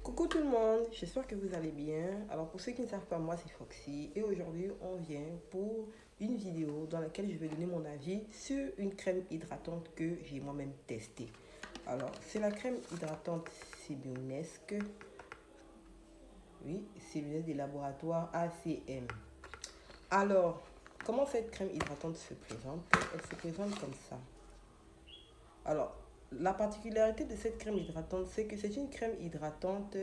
Coucou tout le monde, j'espère que vous allez bien. Alors pour ceux qui ne savent pas, moi c'est Foxy et aujourd'hui on vient pour une vidéo dans laquelle je vais donner mon avis sur une crème hydratante que j'ai moi-même testée. Alors c'est la crème hydratante Sibionesque, oui, Sibionesque des laboratoires ACM. Alors, comment cette crème hydratante se présente? Elle se présente comme ça. Alors, la particularité de cette crème hydratante, c'est que c'est une crème hydratante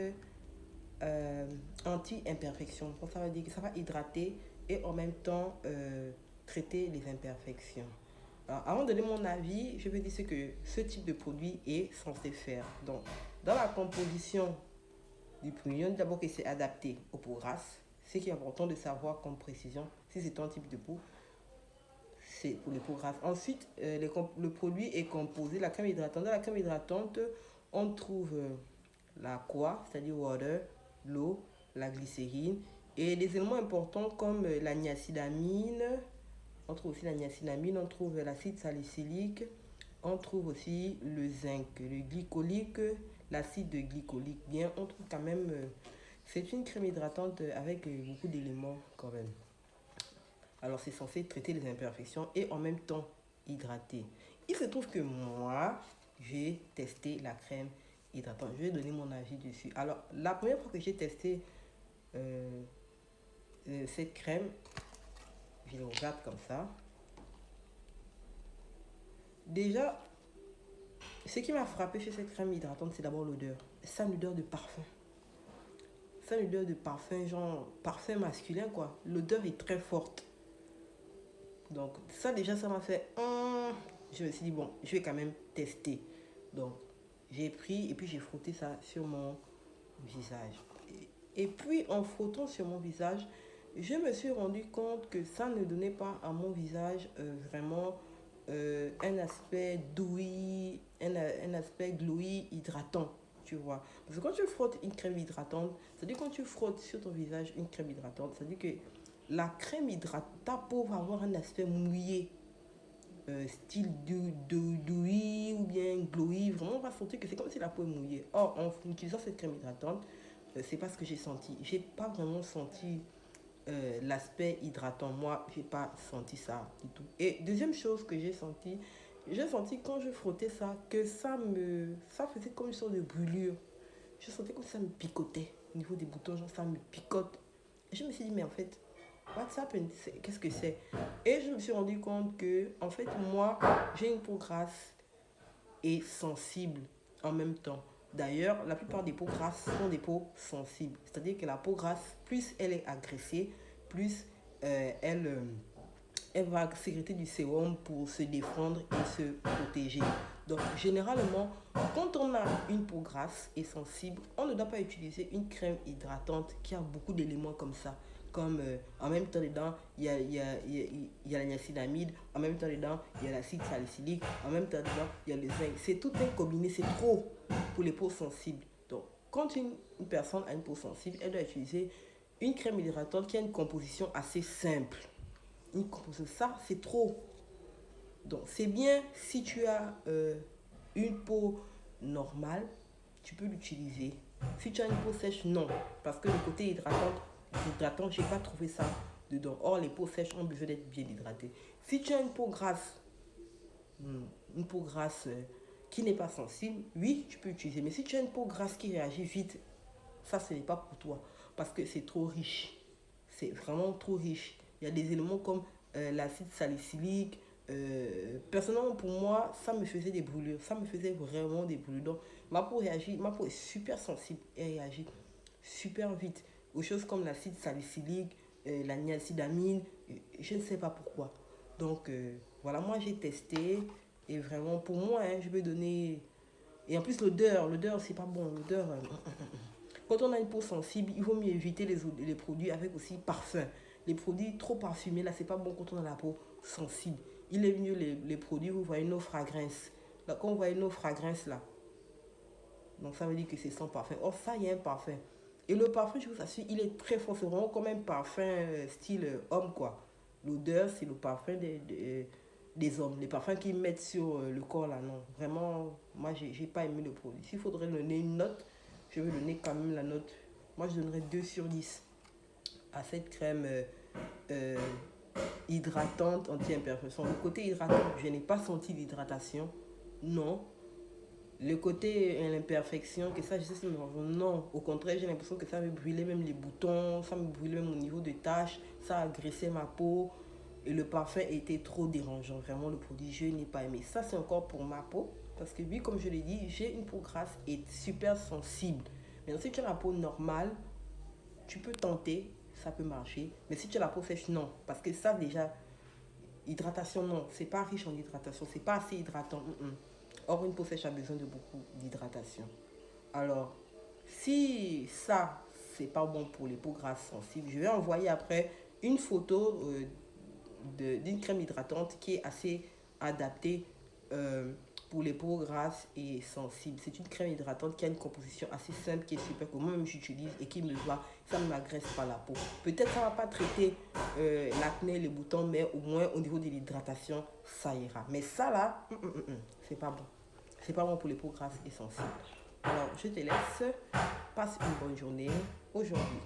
anti-imperfection. Donc, ça veut dire que ça va hydrater et en même temps traiter les imperfections. Alors, avant de donner mon avis, je vais dire ce que ce type de produit est censé faire. Donc, dans la composition du produit, on dit d'abord que c'est adapté aux peaux grasses. Ce qui est important de savoir comme précision, si c'est un type de peau, c'est pour les peaux grasses. Ensuite, le produit est composé, la crème hydratante. Dans la crème hydratante, on trouve la quoi, c'est-à-dire water, l'eau, la glycérine et des éléments importants comme la niacinamide. On trouve aussi la niacinamide, on trouve l'acide salicylique, on trouve aussi le zinc, le glycolique, l'acide glycolique. Bien, on trouve quand même. C'est une crème hydratante avec beaucoup d'éléments quand même. Alors c'est censé traiter les imperfections et en même temps hydrater. Il se trouve que moi, j'ai testé la crème hydratante. Je vais donner mon avis dessus. Alors la première fois que j'ai testé euh, cette crème, je la regarde comme ça. Déjà, ce qui m'a frappé chez cette crème hydratante, c'est d'abord l'odeur. C'est une odeur de parfum. C'est une odeur de parfum, genre parfum masculin quoi. L'odeur est très forte. Donc ça déjà, ça m'a fait... Je me suis dit, bon, je vais quand même tester. Donc j'ai pris et puis j'ai frotté ça sur mon visage. Et puis en frottant sur mon visage, je me suis rendu compte que ça ne donnait pas à mon visage vraiment un aspect dewy, un aspect glowy, hydratant, tu vois. Parce que quand tu frottes une crème hydratante, c'est-à-dire quand tu frottes sur ton visage une crème hydratante, c'est-à-dire que la crème hydratante, ta peau va avoir un aspect mouillé, style dewy ou bien glowy. Vraiment, on va sentir que c'est comme si la peau est mouillée. Or, en utilisant cette crème hydratante, c'est pas ce que j'ai senti. J'ai pas vraiment senti l'aspect hydratant. Moi, j'ai pas senti ça du tout. Et deuxième chose que j'ai senti quand je frottais ça que ça faisait comme une sorte de brûlure. Je sentais comme ça me picotait au niveau des boutons, genre ça me picote. Et je me suis dit, mais en fait, what's happened? Qu'est-ce que c'est? Et je me suis rendu compte que, en fait, moi, j'ai une peau grasse et sensible en même temps. D'ailleurs, la plupart des peaux grasses sont des peaux sensibles. C'est-à-dire que la peau grasse, plus elle est agressée, plus elle va sécréter du sérum pour se défendre et se protéger. Donc, généralement, quand on a une peau grasse et sensible, on ne doit pas utiliser une crème hydratante qui a beaucoup d'éléments comme ça. Comme en même temps dedans, il y a la niacinamide, en même temps dedans, il y a l'acide salicylique, en même temps dedans, il y a le zinc. C'est tout un combiné, c'est trop pour les peaux sensibles. Donc, quand une personne a une peau sensible, elle doit utiliser une crème hydratante qui a une composition assez simple. Ça, c'est trop. Donc, c'est bien si tu as une peau normale, tu peux l'utiliser. Si tu as une peau sèche, non. Parce que le côté hydratant, j'ai pas trouvé ça dedans. Or, les peaux sèches ont besoin d'être bien hydratées. Si tu as une peau grasse, une peau grasse qui n'est pas sensible, oui, tu peux utiliser. Mais si tu as une peau grasse qui réagit vite, ça, ce n'est pas pour toi. Parce que c'est trop riche. C'est vraiment trop riche. Il y a des éléments comme l'acide salicylique. Personnellement, pour moi, ça me faisait des brûlures. Ça me faisait vraiment des brûlures. Donc, ma peau est super sensible et réagit super vite aux choses comme l'acide salicylique, la niacinamide. Je ne sais pas pourquoi. Donc, voilà, moi j'ai testé. Et vraiment, pour moi, hein, je vais donner. Et en plus, l'odeur, c'est pas bon. L'odeur. Quand on a une peau sensible, il vaut mieux éviter les produits avec aussi parfum. Les produits trop parfumés, là, c'est pas bon quand on a la peau sensible. Il est mieux les produits, vous voyez nos fragrances. Là, quand vous voyez nos fragrances, là, donc ça veut dire que c'est sans parfum. Or, ça, il y a un parfum. Et le parfum, je vous assure, il est très fort. C'est vraiment comme un parfum style homme, quoi. L'odeur, c'est le parfum des hommes. Les parfums qu'ils mettent sur le corps, là, non. Vraiment, moi, j'ai pas aimé le produit. S'il faudrait donner une note, je vais donner quand même la note. Moi, je donnerais 2 sur 10 à cette crème euh, hydratante anti-imperfection. Le côté hydratant, je n'ai pas senti l'hydratation. Non. Le côté l'imperfection, que ça, je sais si non. Au contraire, j'ai l'impression que ça me brûlait même les boutons, ça me brûlait même au niveau de tâches, ça agressait ma peau. Et le parfum était trop dérangeant. Vraiment, le produit, je n'ai pas aimé. Ça, c'est encore pour ma peau. Parce que oui, comme je l'ai dit, j'ai une peau grasse et super sensible. Mais si tu as la peau normale, tu peux tenter, ça peut marcher. Mais si tu as la peau sèche, non. Parce que ça, déjà, hydratation, non. C'est pas riche en hydratation. C'est pas assez hydratant. Or, une peau sèche a besoin de beaucoup d'hydratation. Alors, si ça, c'est pas bon pour les peaux grasses sensibles, je vais envoyer après une photo d'une crème hydratante qui est assez adaptée euh, pour les peaux grasses et sensibles. C'est une crème hydratante qui a une composition assez simple, qui est super, que moi-même j'utilise et qui me va, ça ne m'agresse pas la peau. Peut-être ça ne va pas traiter l'acné, les boutons, mais au moins au niveau de l'hydratation, ça ira. Mais ça là, c'est pas bon. C'est pas bon pour les peaux grasses et sensibles. Alors, je te laisse. Passe une bonne journée aujourd'hui.